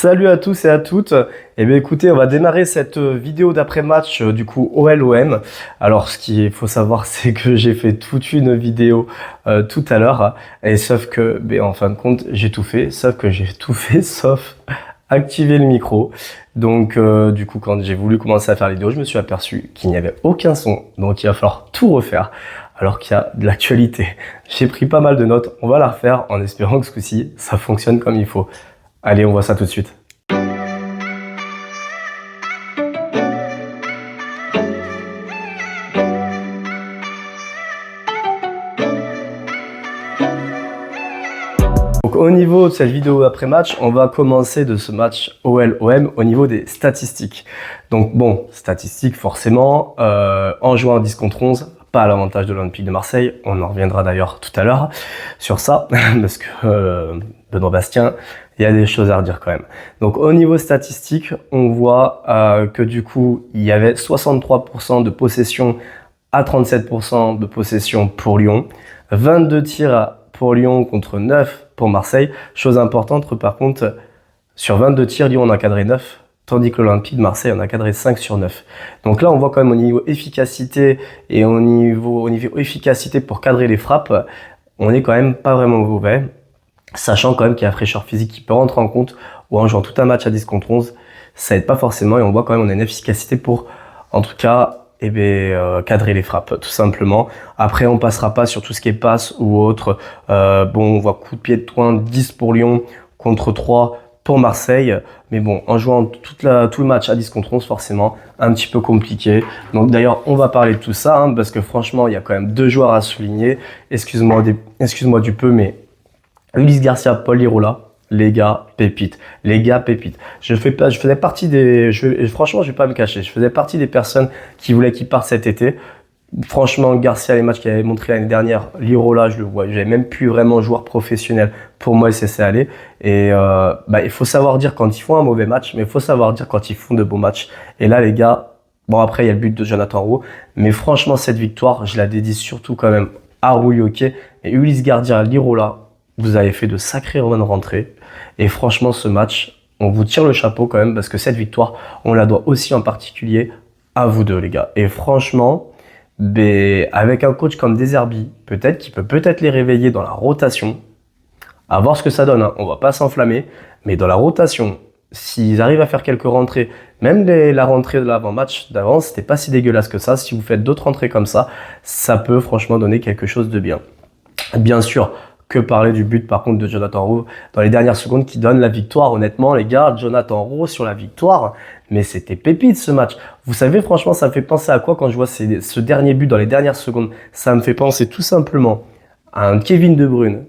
Salut à tous et à toutes. Eh bien écoutez, on va démarrer cette vidéo d'après-match du coup OL-OM. Alors ce qu'il faut savoir, c'est que j'ai fait toute une vidéo tout à l'heure. Et sauf que, en fin de compte, j'ai tout fait. Sauf que j'ai tout fait sauf activer le micro. Donc du coup, quand j'ai voulu commencer à faire la vidéo, je me suis aperçu qu'il n'y avait aucun son. Donc il va falloir tout refaire. Alors qu'il y a de l'actualité. J'ai pris pas mal de notes. On va la refaire en espérant que ce coup-ci, ça fonctionne comme il faut. Allez, on voit ça tout de suite. Donc au niveau de cette vidéo après-match, on va commencer de ce match OL-OM au niveau des statistiques. Donc bon, statistiques forcément, en jouant à 10 contre 11, pas à l'avantage de l'Olympique de Marseille, on en reviendra d'ailleurs tout à l'heure sur ça, parce que Benoît Bastien, il y a des choses à redire quand même. Donc au niveau statistique, on voit que du coup, il y avait 63% de possession à 37% de possession pour Lyon, 22 tirs pour Lyon contre 9 pour Marseille. Chose importante, par contre, sur 22 tirs, Lyon en a cadré 9, tandis que l'Olympique de Marseille en a cadré 5 sur 9. Donc là, on voit quand même au niveau efficacité et au niveau efficacité pour cadrer les frappes, on est quand même pas vraiment mauvais, sachant quand même qu'il y a la fraîcheur physique qui peut rentrer en compte, ou en jouant tout un match à 10 contre 11, ça aide pas forcément, et on voit quand même on a une efficacité pour, en tout cas, cadrer les frappes, tout simplement. Après, on passera pas sur tout ce qui est passe ou autre. Bon, on voit coup de pied de poing, 10 pour Lyon contre 3 pour Marseille. Mais bon, en jouant tout le match à 10 contre 11, forcément, un petit peu compliqué. Donc d'ailleurs, on va parler de tout ça, hein, parce que franchement, il y a quand même deux joueurs à souligner. Excuse-moi du peu, mais Ulysse Garcia, Paul Lirola, les gars, pépites. Les gars, pépites. Faisais partie des, franchement, je vais pas me cacher. Je faisais partie des personnes qui voulaient qu'il parte cet été. Franchement, Garcia, les matchs qu'il avait montré l'année dernière, Lirola, je le vois. J'avais même plus vraiment joueur professionnel. Pour moi, il s'est laissé aller. Et, il faut savoir dire quand ils font un mauvais match, mais il faut savoir dire quand ils font de beaux matchs. Et là, les gars, bon, après, il y a le but de Jonathan Roux. Mais franchement, cette victoire, je la dédie surtout quand même à Rouilloquet et Ulysse Garcia, Lirola. Vous avez fait de sacrées bonnes rentrées. Et franchement, ce match, on vous tire le chapeau quand même parce que cette victoire, on la doit aussi en particulier à vous deux, les gars. Et franchement, avec un coach comme De Zerbi, peut-être qu'il peut les réveiller dans la rotation. À voir ce que ça donne, hein. On va pas s'enflammer. Mais dans la rotation, s'ils arrivent à faire quelques rentrées, même la rentrée de l'avant-match d'avant, c'était pas si dégueulasse que ça. Si vous faites d'autres rentrées comme ça, ça peut franchement donner quelque chose de bien. Bien sûr, que parler du but par contre de Jonathan Roux dans les dernières secondes qui donne la victoire. Honnêtement les gars, Jonathan Roux sur la victoire, mais c'était pépite ce match. Vous savez franchement ça me fait penser à quoi quand je vois ce dernier but dans les dernières secondes? Ça me fait penser tout simplement à un Kevin De Bruyne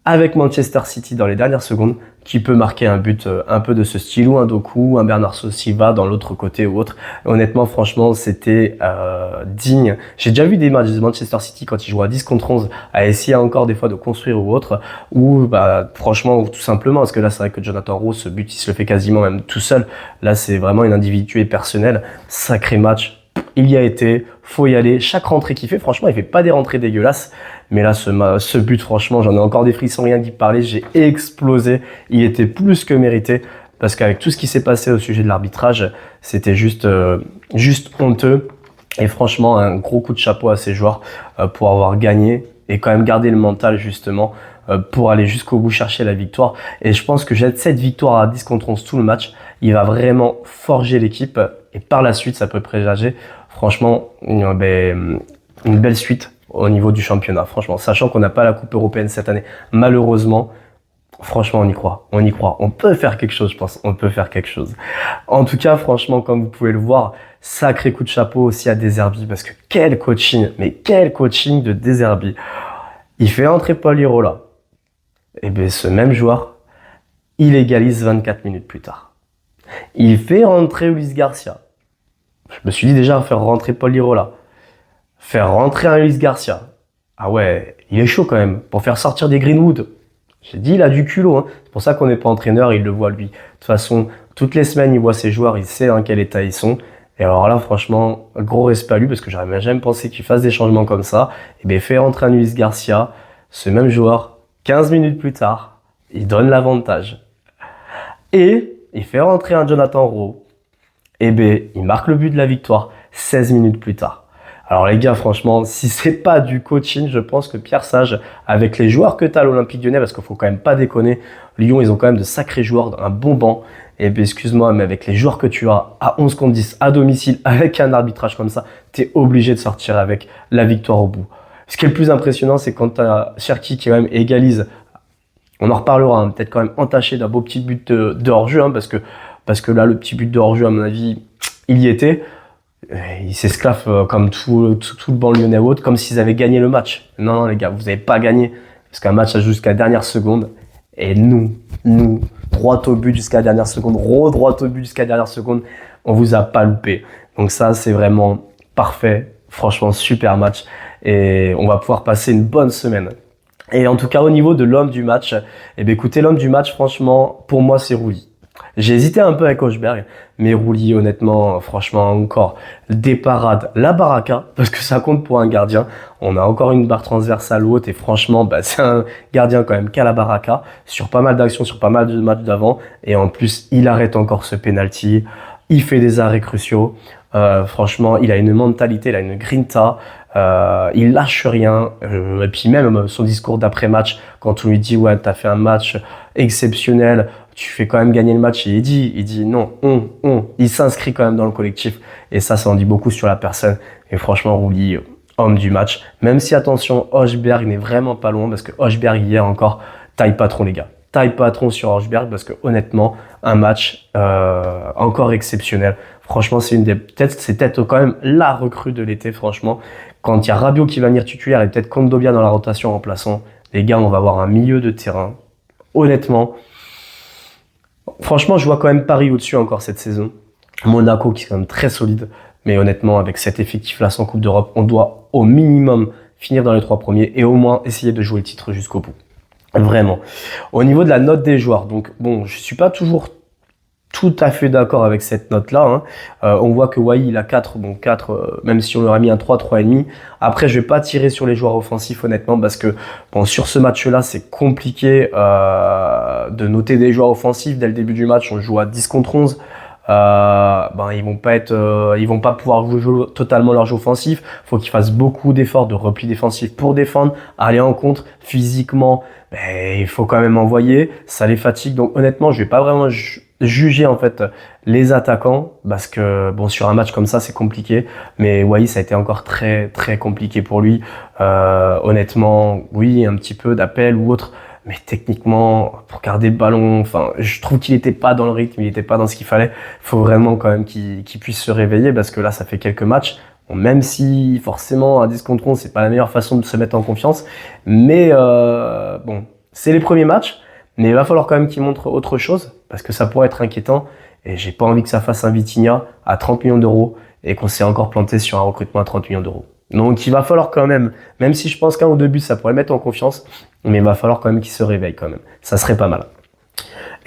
avec Manchester City dans les dernières secondes qui peut marquer un but un peu de ce style, ou un Doku, un Bernardo Silva dans l'autre côté ou autre. Honnêtement, franchement, c'était digne. J'ai déjà vu des matchs de Manchester City quand ils jouent à 10 contre 11 à essayer encore des fois de construire ou autre, ou franchement, ou tout simplement, parce que là, c'est vrai que Jonathan Roux, ce but, il se le fait quasiment même tout seul. Là, c'est vraiment une individualité personnelle. Sacré match. Il y a été, faut y aller. Chaque rentrée qu'il fait, franchement, il fait pas des rentrées dégueulasses. Mais là, ce but, franchement, j'en ai encore des frissons, rien d'y parler. J'ai explosé. Il était plus que mérité. Parce qu'avec tout ce qui s'est passé au sujet de l'arbitrage, c'était juste honteux. Et franchement, un gros coup de chapeau à ces joueurs pour avoir gagné et quand même garder le mental, justement, pour aller jusqu'au bout chercher la victoire. Et je pense que cette victoire à 10 contre 11 tout le match, il va vraiment forger l'équipe. Et par la suite, ça peut présager, franchement, une belle suite au niveau du championnat. Franchement, sachant qu'on n'a pas la Coupe européenne cette année, malheureusement, franchement, on y croit. On y croit. On peut faire quelque chose, je pense. On peut faire quelque chose. En tout cas, franchement, comme vous pouvez le voir, sacré coup de chapeau aussi à De Zerbi, parce que quel coaching, mais quel coaching de De Zerbi. Il fait entrer Paul Lirola. Et ce même joueur, il égalise 24 minutes plus tard. Il fait rentrer Ulysse Garcia. Je me suis dit déjà faire rentrer Paul Lirola. Faire rentrer un Ulysse Garcia. Ah ouais, il est chaud quand même. Pour faire sortir des Greenwood. J'ai dit, il a du culot. Hein. C'est pour ça qu'on n'est pas entraîneur, il le voit lui. De toute façon, toutes les semaines, il voit ses joueurs, il sait dans quel état ils sont. Et alors là, franchement, gros respect à lui parce que j'aurais jamais pensé qu'il fasse des changements comme ça. Et fait rentrer un Ulysse Garcia, ce même joueur, 15 minutes plus tard, il donne l'avantage. Et il fait rentrer un Jonathan Rowe. Et ben, il marque le but de la victoire 16 minutes plus tard. Alors les gars, franchement, si c'est pas du coaching, je pense que Pierre Sage, avec les joueurs que tu as à l'Olympique Lyonnais, parce qu'il faut quand même pas déconner, Lyon, ils ont quand même de sacrés joueurs, un bon banc. Et ben excuse-moi, mais avec les joueurs que tu as à 11 contre 10 à domicile, avec un arbitrage comme ça, tu es obligé de sortir avec la victoire au bout. Ce qui est le plus impressionnant, c'est quand tu as Cherki qui quand même égalise. On en reparlera, hein, peut-être quand même entaché d'un beau petit but de hors-jeu, hein, parce que là, le petit but de hors-jeu, à mon avis, il y était. Ils s'esclaffent comme tout le banc lyonnais ou autre, comme s'ils avaient gagné le match. Non, non, les gars, vous n'avez pas gagné. Parce qu'un match, ça joue jusqu'à la dernière seconde. Et nous, droit au but jusqu'à la dernière seconde, droit au but jusqu'à la dernière seconde, on vous a pas loupé. Donc ça, c'est vraiment parfait. Franchement, super match. Et on va pouvoir passer une bonne semaine. Et en tout cas, au niveau de l'homme du match, eh bien, écoutez, l'homme du match, franchement, pour moi, c'est Roulier. J'ai hésité un peu avec Hochberg, mais Roulier, honnêtement, franchement, encore des parades, la baraka, parce que ça compte pour un gardien. On a encore une barre transversale haute et franchement, bah, c'est un gardien quand même qu'à la baraka, sur pas mal d'actions, sur pas mal de matchs d'avant. Et en plus, il arrête encore ce penalty. Il fait des arrêts cruciaux. Franchement, il a une mentalité, il a une grinta. Il lâche rien. Et puis même son discours d'après-match, quand on lui dit ouais, t'as fait un match exceptionnel, tu fais quand même gagner le match, et il dit non, il s'inscrit quand même dans le collectif, et ça en dit beaucoup sur la personne. Et franchement, Roulier, homme du match, même si attention, Hochberg n'est vraiment pas loin, parce que Hochberg hier encore, taille patron les gars, taille patron sur Hochberg, parce que honnêtement, un match encore exceptionnel. Franchement, c'est peut-être quand même la recrue de l'été, franchement. Quand il y a Rabiot qui va venir titulaire et peut-être Kondogbia dans la rotation remplaçant, les gars, on va avoir un milieu de terrain. Honnêtement, franchement, je vois quand même Paris au-dessus encore cette saison. Monaco qui est quand même très solide. Mais honnêtement, avec cet effectif-là sans Coupe d'Europe, on doit au minimum finir dans les 3 premiers et au moins essayer de jouer le titre jusqu'au bout. Vraiment. Au niveau de la note des joueurs, donc bon, je suis pas toujours tout à fait d'accord avec cette note-là. Hein. On voit que Wai, il a 4, bon 4, même si on leur a mis un 3, 3,5. Après, je vais pas tirer sur les joueurs offensifs, honnêtement, parce que bon, sur ce match-là, c'est compliqué de noter des joueurs offensifs. Dès le début du match, on joue à 10 contre 11. Ils vont pas pouvoir jouer totalement leur jeu offensif. Faut qu'ils fassent beaucoup d'efforts de repli défensif pour défendre, aller en contre physiquement. Il faut quand même envoyer, ça les fatigue. Donc honnêtement, je vais pas vraiment juger en fait les attaquants parce que bon, sur un match comme ça, c'est compliqué. Mais Wai, ça a été encore très très compliqué pour lui. Honnêtement, oui, un petit peu d'appel ou autre. Mais techniquement, pour garder le ballon, enfin, je trouve qu'il était pas dans le rythme, il était pas dans ce qu'il fallait. Faut vraiment quand même qu'il puisse se réveiller parce que là, ça fait quelques matchs. Bon, même si forcément à 10 contre 11, c'est pas la meilleure façon de se mettre en confiance. Mais bon, c'est les premiers matchs. Mais il va falloir quand même qu'il montre autre chose parce que ça pourrait être inquiétant. Et j'ai pas envie que ça fasse un Vitinha à 30 millions d'euros et qu'on s'est encore planté sur un recrutement à 30 millions d'euros. Donc il va falloir quand même si je pense qu'un ou deux buts, ça pourrait le mettre en confiance, mais il va falloir quand même qu'il se réveille quand même. Ça serait pas mal.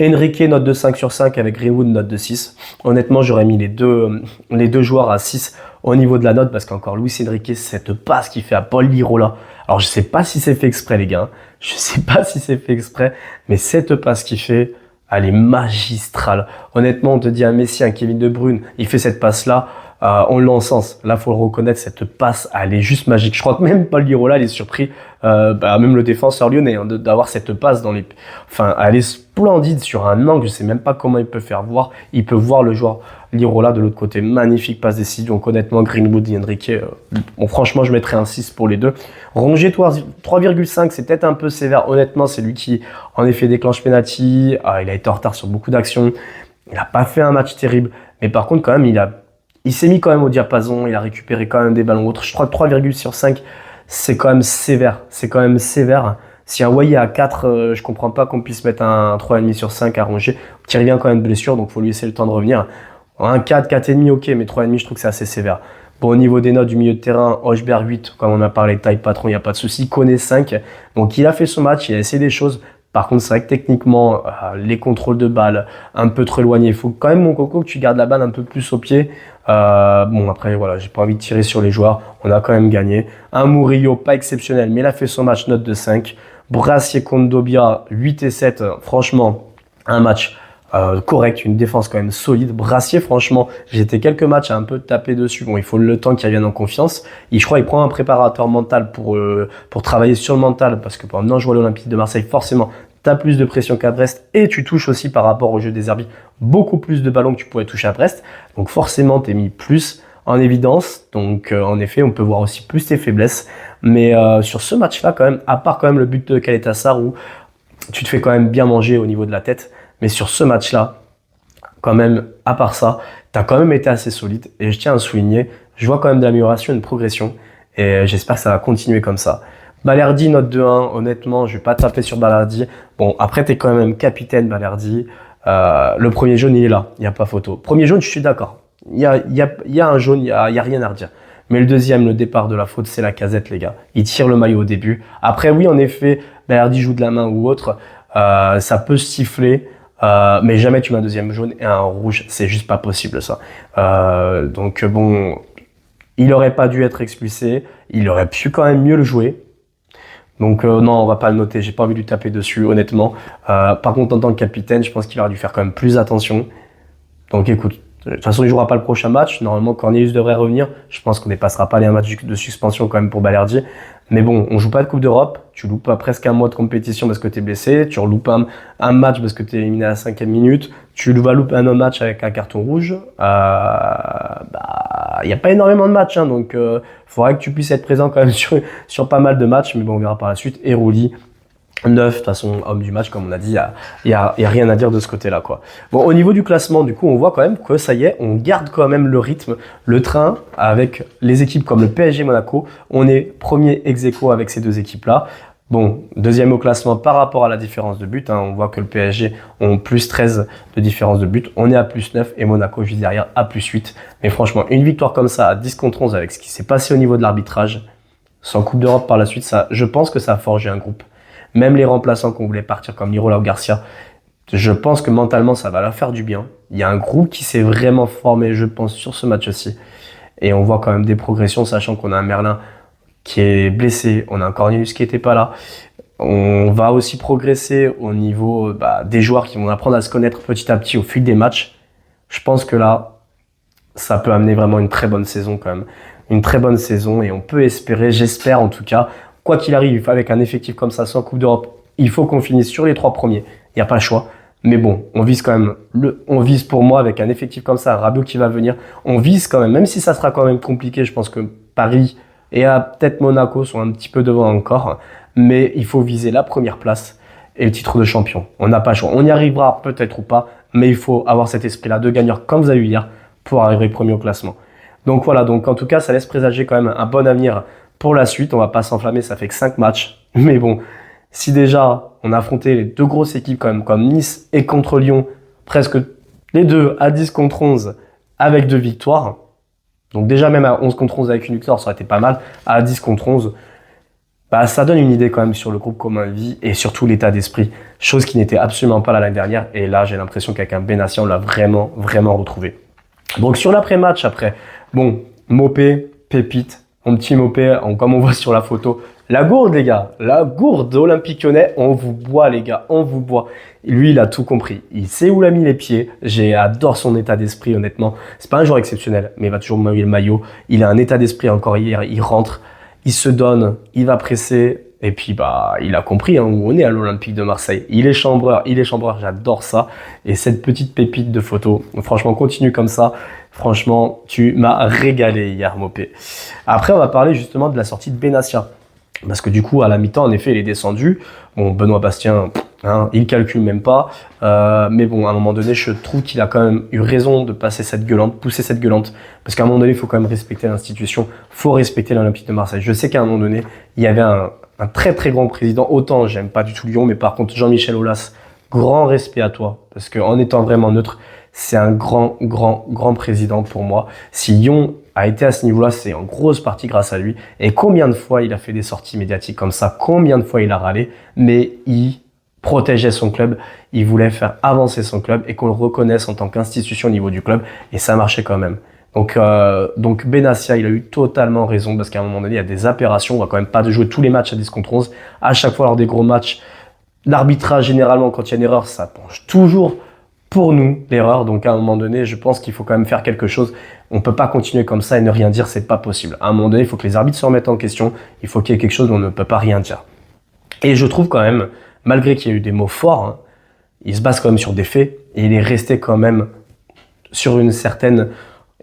Enrique, note de 5 sur 5 avec Greenwood, note de 6. Honnêtement, j'aurais mis les deux joueurs à 6 au niveau de la note parce qu'encore Luis Enrique, cette passe qu'il fait à Paul Lirola. Alors je sais pas si c'est fait exprès les gars, je sais pas si c'est fait exprès, mais cette passe qu'il fait, elle est magistrale. Honnêtement, on te dit un Messi, un Kevin De Bruyne, il fait cette passe-là, on l'encense. Là, faut le reconnaître, cette passe, elle est juste magique. Je crois que même Paul Lirola, il est surpris, même le défenseur lyonnais, hein, d'avoir cette passe dans les... Enfin, elle est splendide sur un angle, je sais même pas comment il peut faire voir. Il peut voir le joueur Lirola de l'autre côté. Magnifique passe décisive. Donc honnêtement, Greenwood et Enrique, bon, franchement, je mettrais un 6 pour les deux. Rongier, 3,5, c'est peut-être un peu sévère. Honnêtement, c'est lui qui, en effet, déclenche penalty. Il a été en retard sur beaucoup d'actions. Il a pas fait un match terrible. Mais par contre, quand même, il s'est mis quand même au diapason. Il a récupéré quand même des ballons autres. Je crois que 3,6 sur 5, c'est quand même sévère. C'est quand même sévère. Si un Wai est à 4, je comprends pas qu'on puisse mettre un 3,5 sur 5 à Rongier, qui revient quand même de blessure, donc faut lui laisser le temps de revenir. Un 4, 4,5, ok, mais 3,5, je trouve que c'est assez sévère. Bon, au niveau des notes du milieu de terrain, Hochberg 8, comme on a parlé, taille patron, il n'y a pas de souci. Koné 5, donc il a fait son match, il a essayé des choses. Par contre, c'est vrai que techniquement, les contrôles de balle, un peu trop éloignés. Il faut quand même, mon coco, que tu gardes la balle un peu plus au pied. Bon, après, voilà, j'ai pas envie de tirer sur les joueurs. On a quand même gagné. Un Murillo, pas exceptionnel, mais il a fait son match, note de 5. Brassier Kondogbia, 8 et 7. Franchement, un match correct, une défense quand même solide. Brassier, franchement, j'étais quelques matchs à un peu taper dessus. Bon, il faut le temps qu'il revienne en confiance. Je crois qu'il prend un préparateur mental pour travailler sur le mental, parce que pendant jouer à l'Olympique de Marseille, forcément, t'as plus de pression qu'à Brest et tu touches aussi par rapport au jeu des Herbiers beaucoup plus de ballons que tu pourrais toucher à Brest. Donc forcément, t'es mis plus en évidence. Donc en effet, on peut voir aussi plus tes faiblesses. Mais sur ce match-là, quand même, à part quand même le but de Caleta-Car où tu te fais quand même bien manger au niveau de la tête. Mais sur ce match-là, quand même, à part ça, t'as quand même été assez solide. Et je tiens à souligner, je vois quand même de l'amélioration, une progression. Et j'espère que ça va continuer comme ça. Balerdi, note 2-1. Honnêtement, je vais pas taper sur Balerdi. Bon, après, t'es quand même capitaine, Balerdi. Le premier jaune, il est là. Il n'y a pas photo. Premier jaune, je suis d'accord. Il y a un jaune, il y a rien à redire. Mais le deuxième, le départ de la faute, c'est la Casette, les gars. Il tire le maillot au début. Après, oui, en effet, Balerdi joue de la main ou autre. Ça peut siffler. Mais jamais tu mets un deuxième jaune et un rouge. C'est juste pas possible, ça. Donc, bon, il aurait pas dû être expulsé. Il aurait pu quand même mieux le jouer. Donc non, on va pas le noter, j'ai pas envie de lui taper dessus, honnêtement. Par contre, en tant que capitaine, je pense qu'il aurait dû faire quand même plus attention. Donc écoute, de toute façon, il jouera pas le prochain match. Normalement, Cornelius devrait revenir. Je pense qu'on ne dépassera pas les un match de suspension quand même pour Balerdi. Mais bon, on joue pas de Coupe d'Europe. Tu loupes pas presque un mois de compétition parce que tu es blessé. Tu reloupes un match parce que tu es éliminé à la 5e minute. Tu vas louper un autre match avec un carton rouge. Il n'y a pas énormément de matchs. Donc, faudrait que tu puisses être présent quand même sur pas mal de matchs. Mais bon, on verra par la suite. Et Rouli, 9, de toute façon, homme du match, comme on a dit, il y a rien à dire de ce côté-là, quoi. Bon, au niveau du classement, du coup, on voit quand même que ça y est, on garde quand même le rythme, le train avec les équipes comme le PSG Monaco. On est premier ex-aequo avec ces deux équipes-là. Bon, deuxième au classement par rapport à la différence de but. On voit que le PSG ont plus 13 de différence de but. On est à plus 9 et Monaco juste derrière à plus 8. Mais franchement, une victoire comme ça à 10 contre 11 avec ce qui s'est passé au niveau de l'arbitrage, sans Coupe d'Europe par la suite, ça, je pense que ça a forgé un groupe. Même les remplaçants qu'on voulait partir comme Lirola ou Garcia, je pense que mentalement ça va leur faire du bien. Il y a un groupe qui s'est vraiment formé, je pense, sur ce match-ci. Et on voit quand même des progressions, sachant qu'on a un Merlin qui est blessé, on a un Cornelius qui n'était pas là. On va aussi progresser au niveau des joueurs qui vont apprendre à se connaître petit à petit au fil des matchs. Je pense que là, ça peut amener vraiment une très bonne saison quand même. Une très bonne saison et on peut espérer, j'espère en tout cas, quoi qu'il arrive, avec un effectif comme ça, sans Coupe d'Europe, il faut qu'on finisse sur les 3 premiers. Il n'y a pas le choix. Mais bon, on vise quand même, on vise pour moi, avec un effectif comme ça, un Rabiot qui va venir, on vise quand même si ça sera quand même compliqué, je pense que Paris et peut-être Monaco sont un petit peu devant encore, mais il faut viser la première place et le titre de champion. On n'a pas le choix. On y arrivera peut-être ou pas, mais il faut avoir cet esprit-là de gagneur comme vous avez eu hier pour arriver premier au classement. Donc voilà, donc en tout cas, ça laisse présager quand même un bon avenir pour la suite. On va pas s'enflammer, ça fait que 5 matchs. Mais bon, si déjà on a affronté les deux grosses équipes quand même, comme Nice et contre Lyon, presque les deux à 10 contre 11 avec 2 victoires. Donc déjà même à 11 contre 11 avec une victoire, ça aurait été pas mal. À 10 contre 11, ça donne une idée quand même sur le groupe commun de vie et surtout l'état d'esprit. Chose qui n'était absolument pas là l'année dernière. Et là, j'ai l'impression qu'avec un Benassia, on l'a vraiment, vraiment retrouvé. Donc sur l'après-match, bon, Mopé, pépite, mon petit Mopé, comme on voit sur la photo. La gourde, les gars, la gourde Olympique Lyonnais, on vous boit, les gars, on vous boit. Lui, il a tout compris. Il sait où il a mis les pieds. J'adore son état d'esprit, honnêtement. C'est pas un joueur exceptionnel, mais il va toujours mouiller le maillot. Il a un état d'esprit encore hier. Il rentre, il se donne, il va presser. Et puis, il a compris où on est à l'Olympique de Marseille. Il est chambreur, j'adore ça. Et cette petite pépite de photo, franchement, continue comme ça. Franchement, tu m'as régalé hier, Mopé. Après, on va parler justement de la sortie de Benassia. Parce que du coup, à la mi-temps, en effet, il est descendu. Bon, Benoît Bastien, il calcule même pas. Mais bon, à un moment donné, je trouve qu'il a quand même eu raison de passer cette gueulante, pousser cette gueulante. Parce qu'à un moment donné, il faut quand même respecter l'institution. Il faut respecter l'Olympique de Marseille. Je sais qu'à un moment donné, il y avait un très très grand président. Autant, j'aime pas du tout Lyon, mais par contre, Jean-Michel Aulas, grand respect à toi. Parce qu'en étant vraiment neutre, c'est un grand président pour moi. Si Lyon a été à ce niveau-là, c'est en grosse partie grâce à lui. Et combien de fois il a fait des sorties médiatiques comme ça, combien de fois il a râlé, mais il protégeait son club, il voulait faire avancer son club et qu'on le reconnaisse en tant qu'institution au niveau du club, et ça marchait quand même. Donc Benassia, il a eu totalement raison, parce qu'à un moment donné, il y a des aberrations, on va quand même pas jouer tous les matchs à 10 contre 11. À chaque fois, lors des gros matchs, l'arbitrage, généralement, quand il y a une erreur, ça penche toujours pour nous l'erreur. Donc à un moment donné, je pense qu'il faut quand même faire quelque chose. On peut pas continuer comme ça et ne rien dire, c'est pas possible. À un moment donné, il faut que les arbitres se remettent en question. Il faut qu'il y ait quelque chose où on ne peut pas rien dire. Et je trouve quand même, malgré qu'il y ait eu des mots forts, hein, il se base quand même sur des faits et il est resté quand même sur une certaine...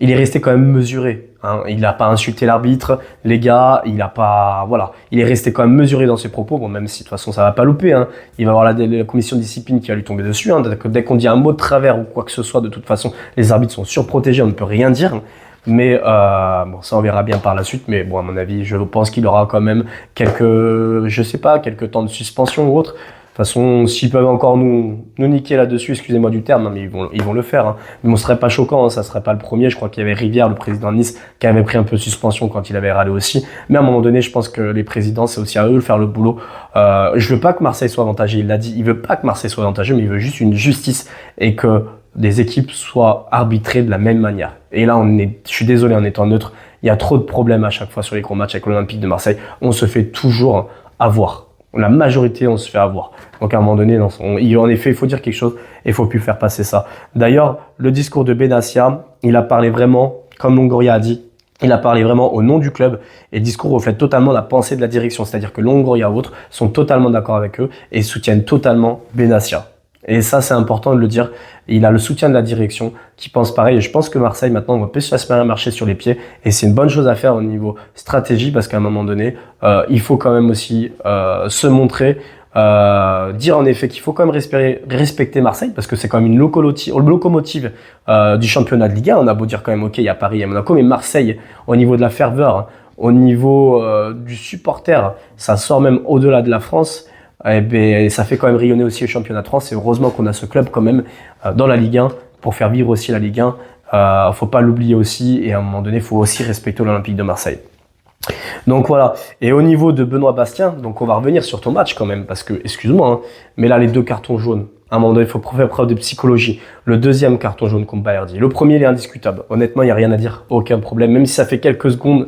Il est resté quand même mesuré. Hein. Il n'a pas insulté l'arbitre, les gars. Il a pas, voilà. Il est resté quand même mesuré dans ses propos. Bon, même si de toute façon ça va pas louper. Hein. Il va y avoir la commission de discipline qui va lui tomber dessus. Hein. Dès qu'on dit un mot de travers ou quoi que ce soit, de toute façon, les arbitres sont surprotégés. On ne peut rien dire. Mais bon, ça on verra bien par la suite. Mais bon, à mon avis, je pense qu'il aura quand même je sais pas, quelques temps de suspension ou autre. De toute façon, s'ils peuvent encore nous niquer là-dessus, excusez-moi du terme, hein, mais ils vont le faire. Hein. Mais on serait pas choquant, hein, ça serait pas le premier. Je crois qu'il y avait Rivière, le président de Nice, qui avait pris un peu de suspension quand il avait râlé aussi. Mais à un moment donné, je pense que les présidents, c'est aussi à eux de faire le boulot. Je veux pas que Marseille soit avantagé. Il l'a dit, il veut pas que Marseille soit avantagé, mais il veut juste une justice et que des équipes soient arbitrées de la même manière. Et là, je suis désolé, en étant neutre, il y a trop de problèmes à chaque fois sur les gros matchs avec l'Olympique de Marseille. On se fait toujours avoir. La majorité, on se fait avoir. Donc à un moment donné, en effet, il faut dire quelque chose et il faut plus faire passer ça. D'ailleurs, le discours de Benassia, il a parlé vraiment, comme Longoria a dit, il a parlé vraiment au nom du club et le discours reflète totalement la pensée de la direction. C'est-à-dire que Longoria ou autres sont totalement d'accord avec eux et soutiennent totalement Benassia. Et ça, c'est important de le dire. Il a le soutien de la direction qui pense pareil. Et je pense que Marseille, maintenant, on va plus facilement marcher sur les pieds. Et c'est une bonne chose à faire au niveau stratégie parce qu'à un moment donné, il faut quand même aussi se montrer, dire en effet qu'il faut quand même respecter Marseille parce que c'est quand même une locomotive du championnat de Ligue 1. On a beau dire quand même, ok, il y a Paris et Monaco, mais Marseille, au niveau de la ferveur, au niveau du supporter, ça sort même au-delà de la France. Et ben, ça fait quand même rayonner aussi le championnat de France et heureusement qu'on a ce club quand même dans la Ligue 1 pour faire vivre aussi la Ligue 1. Faut pas l'oublier aussi et à un moment donné, il faut aussi respecter l'Olympique de Marseille. Donc voilà. Et au niveau de Benoît Bastien, donc on va revenir sur ton match quand même parce que, excuse-moi, hein, mais là les 2 cartons jaunes, à un moment donné, il faut faire preuve de psychologie. Le deuxième carton jaune contre Balerdi, le premier il est indiscutable. Honnêtement, il n'y a rien à dire, aucun problème. Même si ça fait quelques secondes,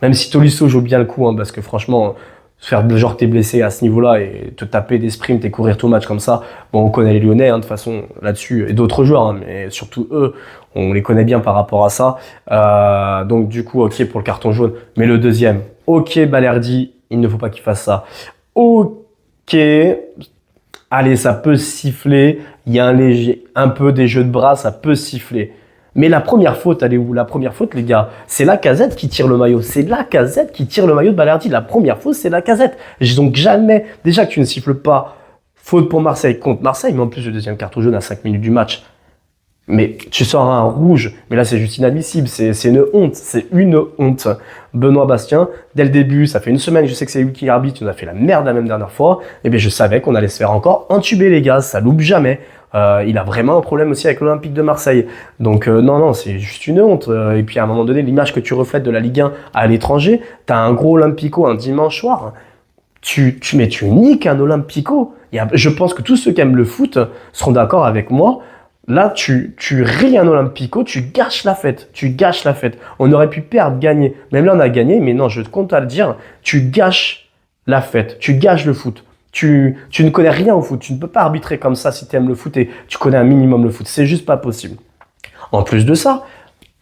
même si Tolisso joue bien le coup, hein, parce que franchement... faire genre t'es blessé à ce niveau-là et te taper des sprints et courir tout le match comme ça. Bon, on connaît les Lyonnais, hein, de toute façon, là-dessus, et d'autres joueurs, hein, mais surtout eux, on les connaît bien par rapport à ça. Donc du coup, ok pour le carton jaune. Mais le deuxième, ok Balerdi, il ne faut pas qu'il fasse ça. Ok, allez, ça peut siffler. Il y a un peu des jeux de bras, ça peut siffler. Mais la première faute, elle est où? La première faute, les gars, c'est Lacazette qui tire le maillot. C'est Lacazette qui tire le maillot de Balerdi. La première faute, c'est Lacazette. Donc jamais, déjà que tu ne siffles pas faute pour Marseille contre Marseille, mais en plus le deuxième carton jaune à 5 minutes du match. Mais tu sors un rouge, mais là c'est juste inadmissible, c'est une honte, c'est une honte. Benoît Bastien, dès le début, ça fait une semaine, je sais que c'est lui qui arbitre, il nous a fait la merde la même dernière fois, et bien je savais qu'on allait se faire encore entuber les gars, ça loupe jamais. Il a vraiment un problème aussi avec l'Olympique de Marseille. Donc non, c'est juste une honte. Et puis à un moment donné, l'image que tu reflètes de la Ligue 1 à l'étranger, t'as un gros Olympico un dimanche soir, tu niques un Olympico. Je pense que tous ceux qui aiment le foot seront d'accord avec moi. Là, tu ris un Olympico, tu gâches la fête. On aurait pu perdre, gagner. Même là, on a gagné, mais non, je compte à le dire, tu gâches la fête, tu gâches le foot. Tu ne connais rien au foot, tu ne peux pas arbitrer comme ça si tu aimes le foot et tu connais un minimum le foot. C'est juste pas possible. En plus de ça,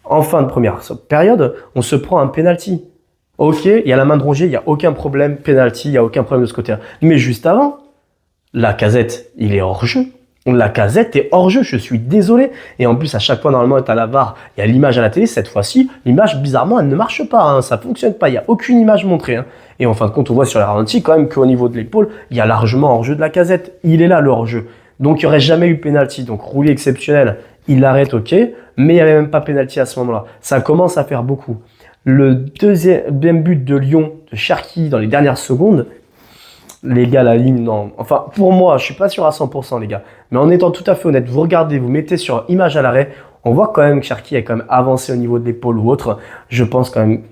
en fin de première période, on se prend un penalty. Ok, il y a la main de Rongier, il n'y a aucun problème, penalty, il n'y a aucun problème de ce côté-là. Mais juste avant, Lacazette, il est hors jeu. Lacazette est hors jeu, je suis désolé. Et en plus, à chaque fois, normalement, tu as la VAR, il y a l'image à la télé. Cette fois-ci, l'image, bizarrement, elle ne marche pas. Hein, ça ne fonctionne pas. Il n'y a aucune image montrée. Hein. Et en fin de compte, on voit sur les ralentis quand même qu'au niveau de l'épaule, il y a largement hors jeu de Lacazette. Il est là, le hors jeu. Donc, il n'y aurait jamais eu penalty. Donc, roulis exceptionnel, il l'arrête, ok. Mais il n'y avait même pas penalty à ce moment-là. Ça commence à faire beaucoup. Le deuxième but de Lyon, de Cherki, dans les dernières secondes, les gars, la ligne, non. Enfin, pour moi, je suis pas sûr à 100%, les gars. Mais en étant tout à fait honnête, vous regardez, vous mettez sur image à l'arrêt, on voit quand même que Cherki est quand même avancé au niveau de l'épaule ou autre. Je pense quand même,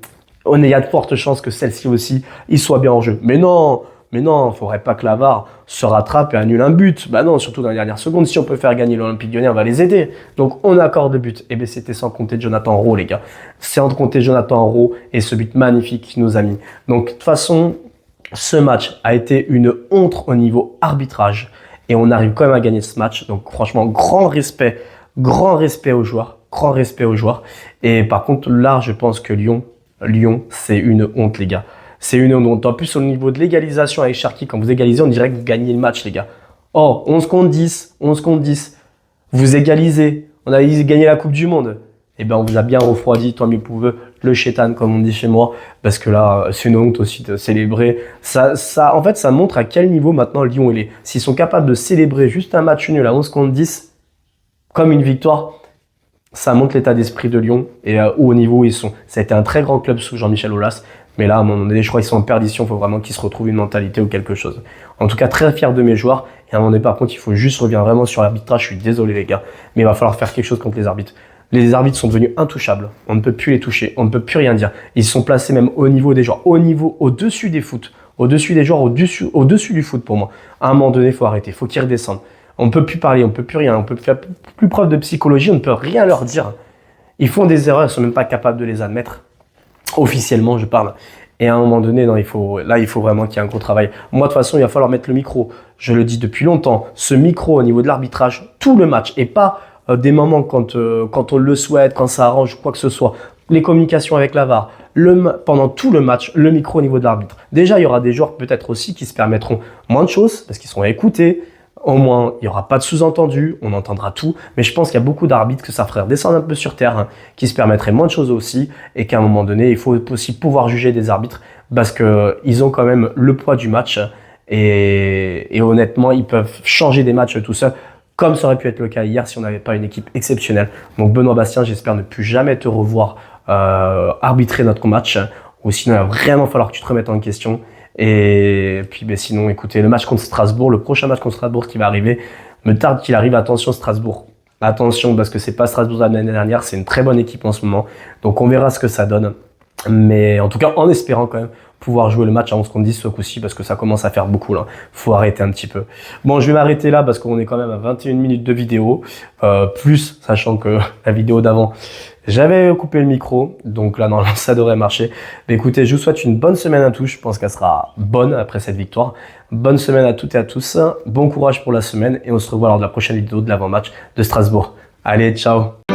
il y a de fortes chances que celle-ci aussi, il soit bien en jeu. Mais non, faudrait pas que la VAR se rattrape et annule un but. Bah non, surtout dans les dernières secondes. Si on peut faire gagner l'Olympique Lyonnais, on va les aider. Donc, on accorde le but. Et bien, c'était sans compter Jonathan Rowe, les gars. Sans compter Jonathan Rowe et ce but magnifique qu'il nous a mis. Donc, de toute façon, ce match a été une honte au niveau arbitrage et on arrive quand même à gagner ce match. Donc franchement, grand respect aux joueurs, grand respect aux joueurs. Et par contre, là, je pense que Lyon, c'est une honte, les gars. C'est une honte. En plus, au niveau de l'égalisation avec Cherki, quand vous égalisez, on dirait que vous gagnez le match, les gars. Oh, 11 contre 10, 11 contre 10. Vous égalisez. On a gagné la Coupe du Monde. Eh ben, on vous a bien refroidi, tant mieux pour vous, le chétan, comme on dit chez moi. Parce que là, c'est une honte aussi de célébrer. En fait, ça montre à quel niveau maintenant Lyon il est. S'ils sont capables de célébrer juste un match nul à 11 contre 10, comme une victoire, ça montre l'état d'esprit de Lyon et au niveau où ils sont. Ça a été un très grand club sous Jean-Michel Aulas. Mais là, à un moment donné, je crois qu'ils sont en perdition. Il faut vraiment qu'ils se retrouvent une mentalité ou quelque chose. En tout cas, très fier de mes joueurs. Et à un moment donné, par contre, il faut juste revenir vraiment sur l'arbitrage. Je suis désolé, les gars. Mais il va falloir faire quelque chose contre les arbitres. Les arbitres sont devenus intouchables. On ne peut plus les toucher. On ne peut plus rien dire. Ils sont placés même au niveau des joueurs. Au-dessus des foot. Au-dessus des joueurs, au-dessus du foot pour moi. À un moment donné, il faut arrêter. Il faut qu'ils redescendent. On ne peut plus parler. On ne peut plus rien. On peut faire plus preuve de psychologie. On ne peut rien leur dire. Ils font des erreurs. Ils ne sont même pas capables de les admettre. Officiellement, je parle. Et à un moment donné, non, il faut vraiment qu'il y ait un gros travail. Moi, de toute façon, il va falloir mettre le micro. Je le dis depuis longtemps. Ce micro au niveau de l'arbitrage, tout le match, et pas des moments quand on le souhaite, quand ça arrange, quoi que ce soit. Les communications avec la VAR, pendant tout le match, le micro au niveau de l'arbitre. Déjà, il y aura des joueurs peut-être aussi qui se permettront moins de choses parce qu'ils seront écoutés. Au moins, il n'y aura pas de sous-entendu, on entendra tout. Mais je pense qu'il y a beaucoup d'arbitres que ça ferait redescendre un peu sur terre, hein, qui se permettraient moins de choses aussi. Et qu'à un moment donné, il faut aussi pouvoir juger des arbitres parce qu'ils ont quand même le poids du match. Et honnêtement, ils peuvent changer des matchs tout seuls, comme ça aurait pu être le cas hier si on n'avait pas une équipe exceptionnelle. Donc Benoît Bastien, j'espère ne plus jamais te revoir arbitrer notre match. Ou sinon, il va vraiment falloir que tu te remettes en question. Et puis sinon, écoutez, le match contre Strasbourg, le prochain match contre Strasbourg qui va arriver, me tarde qu'il arrive. Attention Strasbourg. Attention parce que c'est pas Strasbourg de l'année dernière, c'est une très bonne équipe en ce moment. Donc on verra ce que ça donne. Mais en tout cas, en espérant quand même pouvoir jouer le match à 11 contre 10 ce coup-ci parce que ça commence à faire beaucoup là. Faut arrêter un petit peu. Bon, je vais m'arrêter là parce qu'on est quand même à 21 minutes de vidéo. Plus, sachant que la vidéo d'avant, j'avais coupé le micro. Donc là, normalement, ça devrait marcher. Mais écoutez, je vous souhaite une bonne semaine à tous. Je pense qu'elle sera bonne après cette victoire. Bonne semaine à toutes et à tous. Bon courage pour la semaine et on se revoit lors de la prochaine vidéo de l'avant-match de Strasbourg. Allez, ciao!